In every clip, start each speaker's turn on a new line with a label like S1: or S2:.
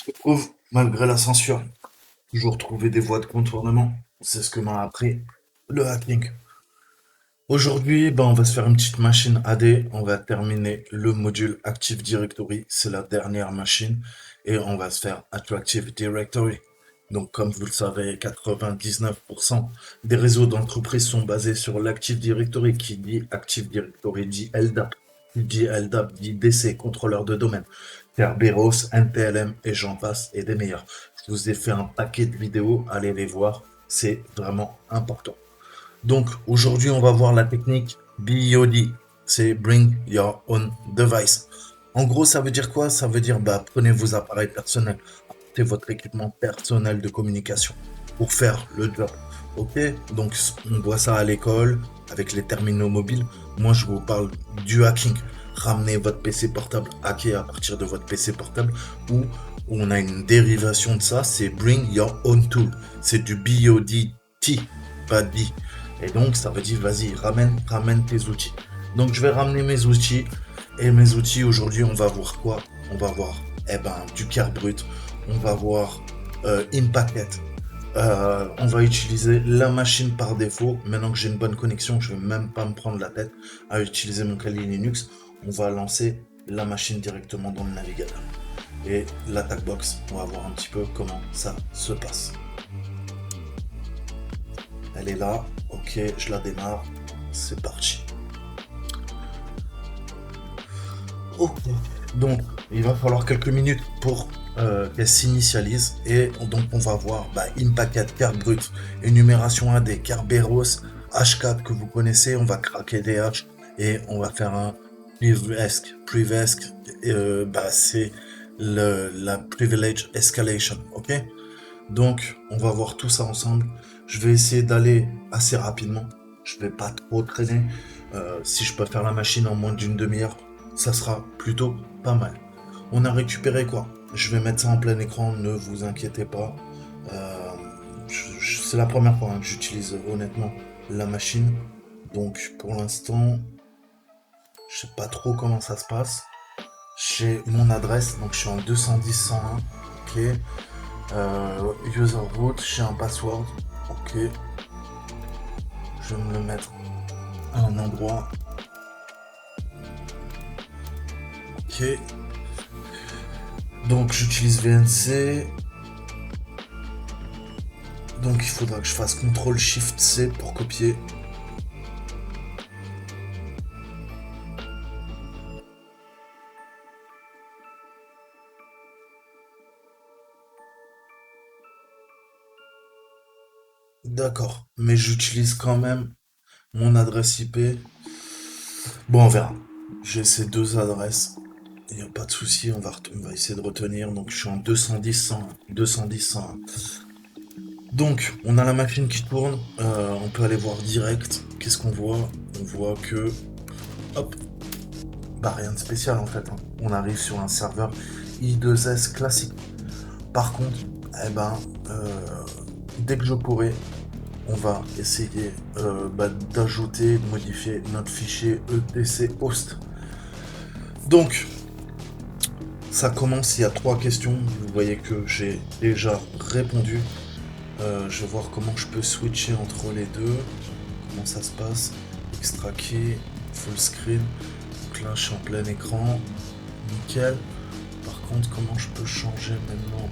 S1: se retrouve malgré la censure. Toujours trouver des voies de contournement. C'est ce que m'a appris le hacking. Aujourd'hui, on va se faire une petite machine AD. On va terminer le module Active Directory. C'est la dernière machine. Et on va se faire Attractive Directory. Donc, comme vous le savez, 99% des réseaux d'entreprise sont basés sur l'Active Directory. Qui dit Active Directory dit LDAP. Qui dit LDAP dit DC, contrôleur de domaine. Kerberos, NTLM et j'en passe et des meilleurs. Je vous ai fait un paquet de vidéos, allez les voir, c'est vraiment important. Donc aujourd'hui, on va voir la technique BOD, c'est Bring Your Own Device. En gros, ça veut dire quoi? Ça veut dire prenez vos appareils personnels, apportez votre équipement personnel de communication pour faire le job. Ok, donc on voit ça à l'école avec les terminaux mobiles. Moi, je vous parle du hacking. Ramenez votre PC portable hacké à partir de votre PC portable ou on a une dérivation de ça, c'est Bring Your Own Tool. C'est du BODT, pas D. Et donc, ça veut dire, vas-y, ramène tes outils. Donc, je vais ramener mes outils. Et mes outils, aujourd'hui, on va voir quoi? On va voir, du car brut. On va voir InPacket. On va utiliser la machine par défaut. Maintenant que j'ai une bonne connexion, je vais même pas me prendre la tête à utiliser mon Kali Linux. On va lancer la machine directement dans le navigateur. Et l'attack box, on va voir un petit peu comment ça se passe. Elle est là, ok, je la démarre, c'est parti. Ok, donc il va falloir quelques minutes pour qu'elle s'initialise et donc on va voir InPacket, car brut, énumération AD, Kerberos, H4 que vous connaissez, on va craquer des H et on va faire un privesc. Privesc, c'est la privilege escalation, ok? Donc, on va voir tout ça ensemble. Je vais essayer d'aller assez rapidement. Je vais pas trop traîner. Si je peux faire la machine en moins d'une demi-heure, ça sera plutôt pas mal. On a récupéré quoi? Je vais mettre ça en plein écran, ne vous inquiétez pas. Euh, c'est la première fois que j'utilise honnêtement la machine. Donc, pour l'instant, je sais pas trop comment ça se passe. J'ai mon adresse, donc je suis en 210.101. Ok. User root, j'ai un password. Ok. Je vais me le mettre à un endroit. Ok. Donc j'utilise VNC. Donc il faudra que je fasse CTRL SHIFT C pour copier. D'accord. Mais j'utilise quand même mon adresse IP. Bon, on verra. J'ai ces deux adresses. Il n'y a pas de souci, on va essayer de retenir. Donc je suis en 210.101. 210.101. Donc, on a la machine qui tourne. On peut aller voir direct. Qu'est-ce qu'on voit? On voit que, hop, rien de spécial en fait, hein. On arrive sur un serveur I2S classique. Par contre, euh, dès que je pourrai, on va essayer d'ajouter, de modifier notre fichier etc host. Donc, ça commence, il y a trois questions. Vous voyez que j'ai déjà répondu. Je vais voir comment je peux switcher entre les deux. Comment ça se passe? Extra key, full screen. Donc là, je suis en plein écran. Nickel. Par contre, comment je peux changer maintenant?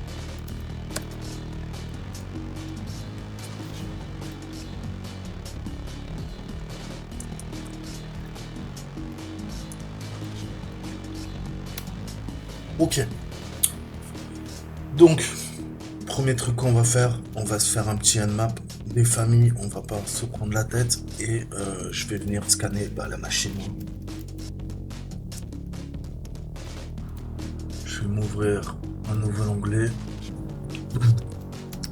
S1: Ok. Donc, premier truc qu'on va faire, on va se faire un petit nmap des familles, on va pas se prendre la tête et je vais venir scanner la machine. Je vais m'ouvrir un nouvel onglet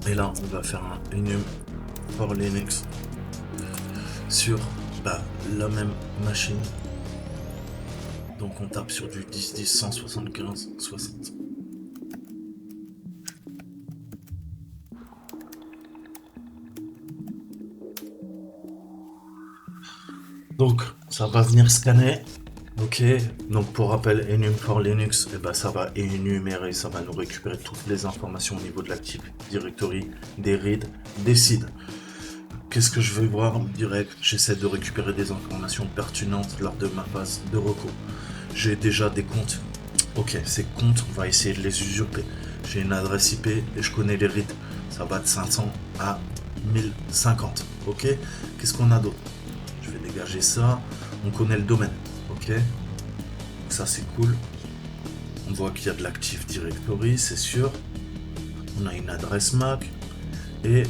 S1: et là on va faire un enum for Linux sur la même machine. Donc on tape sur du 10.10.175.60. Donc ça va venir scanner. Ok, donc pour rappel, Enum for Linux, eh ben, ça va énumérer, ça va nous récupérer toutes les informations au niveau de l'Active Directory, des reads, des seeds. Qu'est-ce que je vais voir direct? J'essaie de récupérer des informations pertinentes lors de ma phase de recours. J'ai déjà des comptes. Ok, ces comptes, on va essayer de les usurper. J'ai une adresse IP et je connais les reads. Ça va de 500 à 1050. Ok, qu'est-ce qu'on a d'autre? Je vais dégager ça. On connaît le domaine. Ok, donc ça c'est cool. On voit qu'il y a de l'Active Directory, c'est sûr. On a une adresse MAC et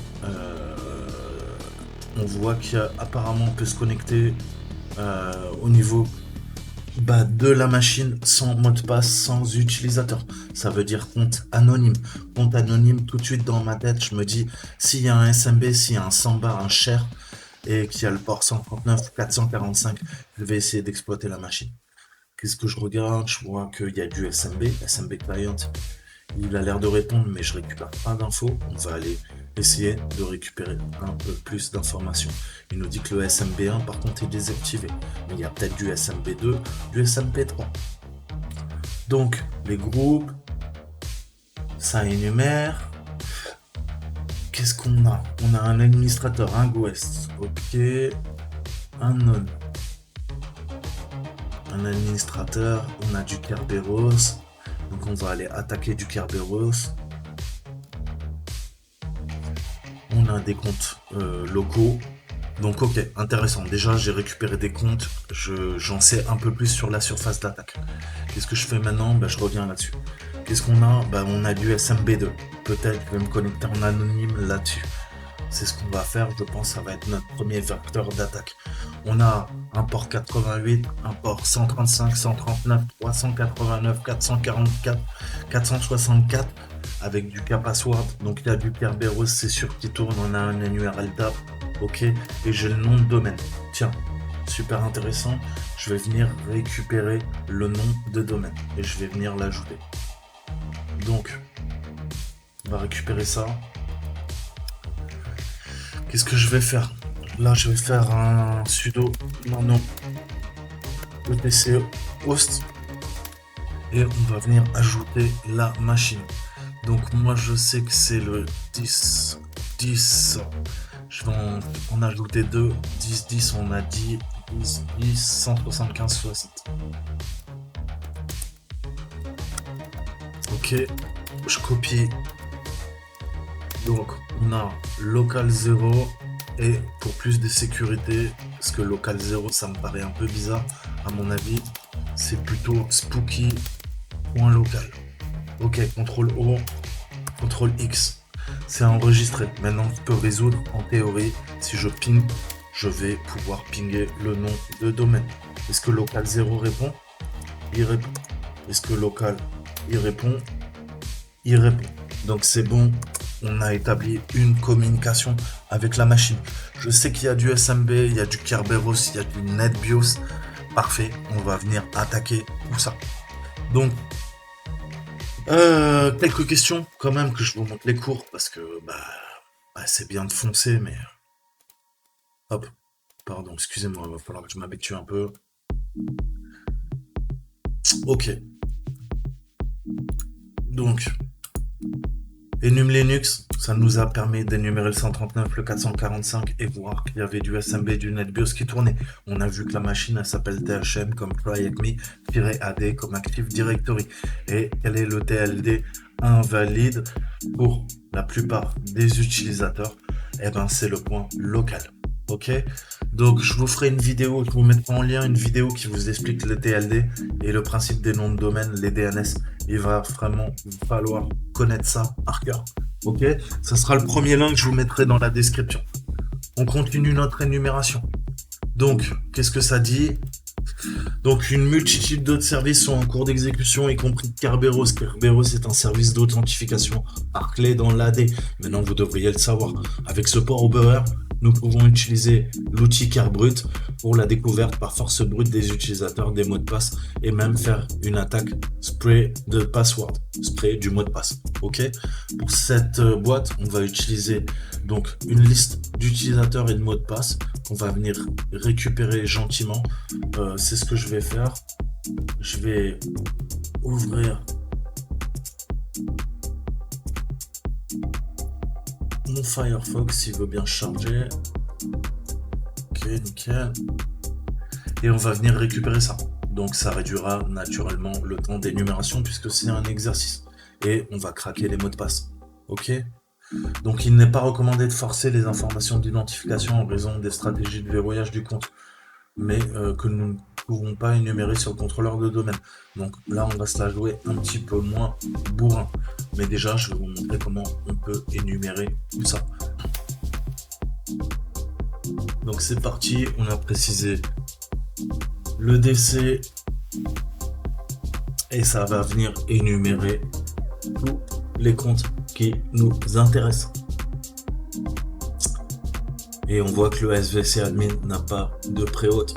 S1: on voit qu'il y a apparemment on peut se connecter au niveau de la machine sans mot de passe, sans utilisateur. Ça veut dire compte anonyme. Compte anonyme, tout de suite dans ma tête, je me dis s'il y a un SMB, s'il y a un samba, un share et qu'il y a le port 139 ou 445, je vais essayer d'exploiter la machine. Qu'est-ce que je regarde? Je vois qu'il y a du SMB Client. Il a l'air de répondre, mais je récupère pas d'infos. On va aller essayer de récupérer un peu plus d'informations. Il nous dit que le SMB1, par contre, est désactivé. Mais il y a peut-être du SMB2, du SMB3. Donc, les groupes, ça énumère. Qu'est-ce qu'on a? On a un administrateur, un West. Ok. Un node. Un administrateur. On a du Kerberos. Donc on va aller attaquer du Kerberos. On a des comptes locaux. Donc ok, intéressant. Déjà j'ai récupéré des comptes. J'en sais un peu plus sur la surface d'attaque. Qu'est-ce que je fais maintenant? Je reviens là-dessus. Qu'est-ce qu'on a? On a du SMB2. Peut-être je vais me connecter en anonyme là-dessus. C'est ce qu'on va faire, je pense que ça va être notre premier vecteur d'attaque. On a un port 88, un port 135, 139, 389, 444, 464 avec du K-Password. Donc il y a du Kerberos, c'est sûr qu'il tourne, on a un URL tab. Ok, et j'ai le nom de domaine. Tiens, super intéressant. Je vais venir récupérer le nom de domaine et je vais venir l'ajouter. Donc, on va récupérer ça. Qu'est-ce que je vais faire? Là, je vais faire un sudo non etc host et on va venir ajouter la machine. Donc moi, je sais que c'est le 10. Je vais en ajouter 2. 10, on a dit 10, 175, 60. Ok, je copie. Donc, on a local 0 et pour plus de sécurité, parce que local 0, ça me paraît un peu bizarre, à mon avis, c'est plutôt spooky.local. Ok, CTRL O, CTRL X, c'est enregistré. Maintenant, je peux résoudre en théorie, si je ping, je vais pouvoir pinguer le nom de domaine. Est-ce que local 0 répond? Il répond. Est-ce que local, il répond? Il répond. Donc c'est bon. On a établi une communication avec la machine. Je sais qu'il y a du SMB, il y a du Kerberos, il y a du NetBIOS. Parfait, on va venir attaquer tout ça. Donc, quelques questions quand même que je vous montre les cours parce que c'est bien de foncer, mais hop, pardon, excusez-moi, il va falloir que je m'habitue un peu. Ok. Donc, Enum Linux, ça nous a permis d'énumérer le 139, le 445 et voir qu'il y avait du SMB, du NetBIOS qui tournait. On a vu que la machine, elle s'appelle THM comme Try Hack Me-AD comme Active Directory. Et quel est le TLD invalide pour la plupart des utilisateurs? C'est le point local. Ok, donc je vous ferai une vidéo, je vous mettrai en lien une vidéo qui vous explique le TLD et le principe des noms de domaine, les DNS. Il va vraiment falloir connaître ça par cœur. Ok, ça sera le premier lien que je vous mettrai dans la description. On continue notre énumération. Donc, qu'est-ce que ça dit? Donc, une multitude d'autres services sont en cours d'exécution, y compris Kerberos. Kerberos est un service d'authentification par clé dans l'AD. Maintenant, vous devriez le savoir. Avec ce port Oberer, nous pouvons utiliser l'outil Kerbrut pour la découverte par force brute des utilisateurs des mots de passe et même faire une attaque spray de password, spray du mot de passe. Ok. Pour cette boîte, on va utiliser donc une liste d'utilisateurs et de mots de passe on va venir récupérer gentiment. C'est ce que je vais faire. Je vais ouvrir mon Firefox s'il veut bien charger. Ok, nickel. Et on va venir récupérer ça. Donc ça réduira naturellement le temps d'énumération puisque c'est un exercice. Et on va craquer les mots de passe. Ok? Donc il n'est pas recommandé de forcer les informations d'identification en raison des stratégies de verrouillage du compte, mais que nous ne pouvons pas énumérer sur le contrôleur de domaine. Donc là on va se la jouer un petit peu moins bourrin. Mais déjà je vais vous montrer comment on peut énumérer tout ça. Donc c'est parti, on a précisé le DC et ça va venir énumérer tous les comptes qui nous intéressent. Et on voit que le SVC admin n'a pas de préhaute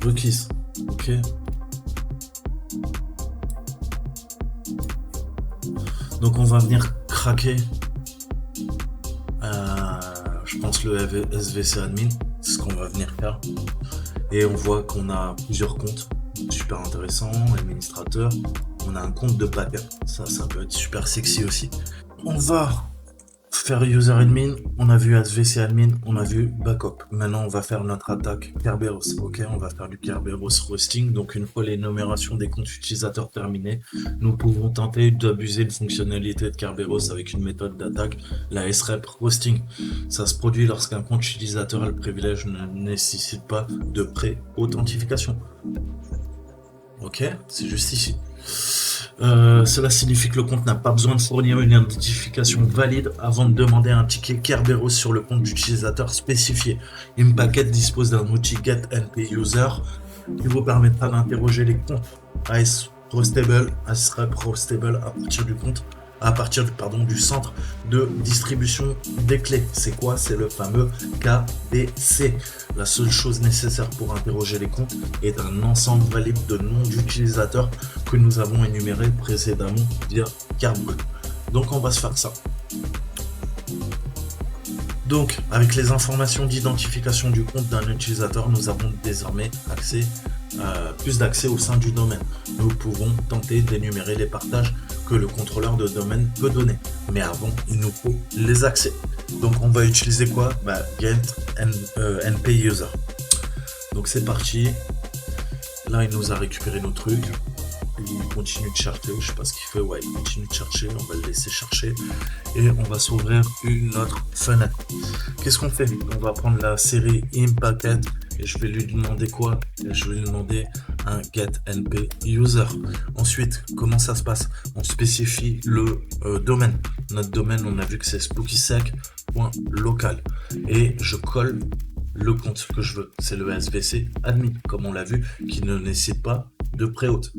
S1: requise. Ok. Donc on va venir craquer, je pense, le SVC admin. C'est ce qu'on va venir faire. Et on voit qu'on a plusieurs comptes. Super intéressant, administrateur. On a un compte de backup. Ça peut être super sexy aussi. On va faire user admin. On a vu SVC admin. On a vu backup. Maintenant, on va faire notre attaque Kerberos. Ok, on va faire du Kerberos roasting. Donc, une fois l'énumération des comptes utilisateurs terminée, nous pouvons tenter d'abuser de fonctionnalité de Kerberos avec une méthode d'attaque, la srep roasting. Ça se produit lorsqu'un compte utilisateur a le privilège ne nécessite pas de pré-authentification. Ok, c'est juste ici. Cela signifie que le compte n'a pas besoin de fournir une identification valide avant de demander un ticket Kerberos sur le compte d'utilisateur spécifié. Impacket dispose d'un outil getNPUser qui vous permettra d'interroger les comptes ASRepRoastable à partir du centre de distribution des clés. C'est quoi? C'est le fameux KDC. La seule chose nécessaire pour interroger les comptes est un ensemble valide de noms d'utilisateurs que nous avons énumérés précédemment via Kerberos. Donc on va se faire ça. Donc avec les informations d'identification du compte d'un utilisateur, nous avons désormais plus d'accès au sein du domaine. Nous pouvons tenter d'énumérer les partages que le contrôleur de domaine peut donner. Mais avant, il nous faut les accès. Donc on va utiliser quoi? getNPUser. Donc c'est parti. Là, il nous a récupéré nos trucs. Il continue de chercher. Je sais pas ce qu'il fait. Ouais, il continue de chercher. On va le laisser chercher. Et on va s'ouvrir une autre fenêtre. Qu'est-ce qu'on fait? On va prendre la série Impacket. Et je vais lui demander quoi? Je vais lui demander un getNPUser. Ensuite, comment ça se passe? On spécifie le domaine. Notre domaine, on a vu que c'est spookysec.local. Et je colle le compte que je veux. C'est le SVC admin, comme on l'a vu, qui ne nécessite pas de préhaute.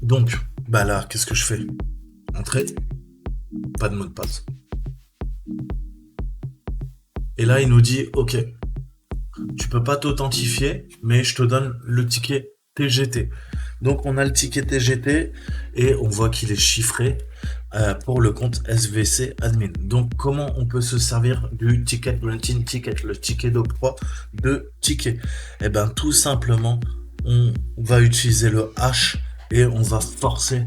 S1: Donc, là, qu'est-ce que je fais? Entrée, pas de mot de passe. Et là, il nous dit, ok, tu peux pas t'authentifier, mais je te donne le ticket TGT. Donc, on a le ticket TGT et on voit qu'il est chiffré pour le compte SVC admin. Donc, comment on peut se servir du ticket granting ticket, le ticket d'octroi de ticket? Eh bien, tout simplement, on va utiliser le hash et on va forcer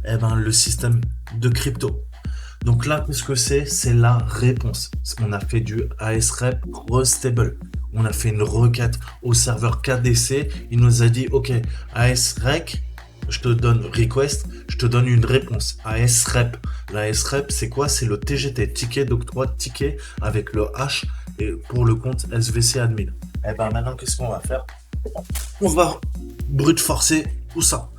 S1: le système de crypto. Donc là, qu'est-ce que c'est? C'est la réponse. On a fait du ASRepRoastable. On a fait une requête au serveur KDC. Il nous a dit, ok, ASREC, je te donne request, je te donne une réponse. ASREP. La ASREP, c'est quoi? C'est le TGT, ticket d'octroi de ticket avec le H et pour le compte SVC admin. Maintenant, qu'est-ce qu'on va faire? On va brute forcer tout ça.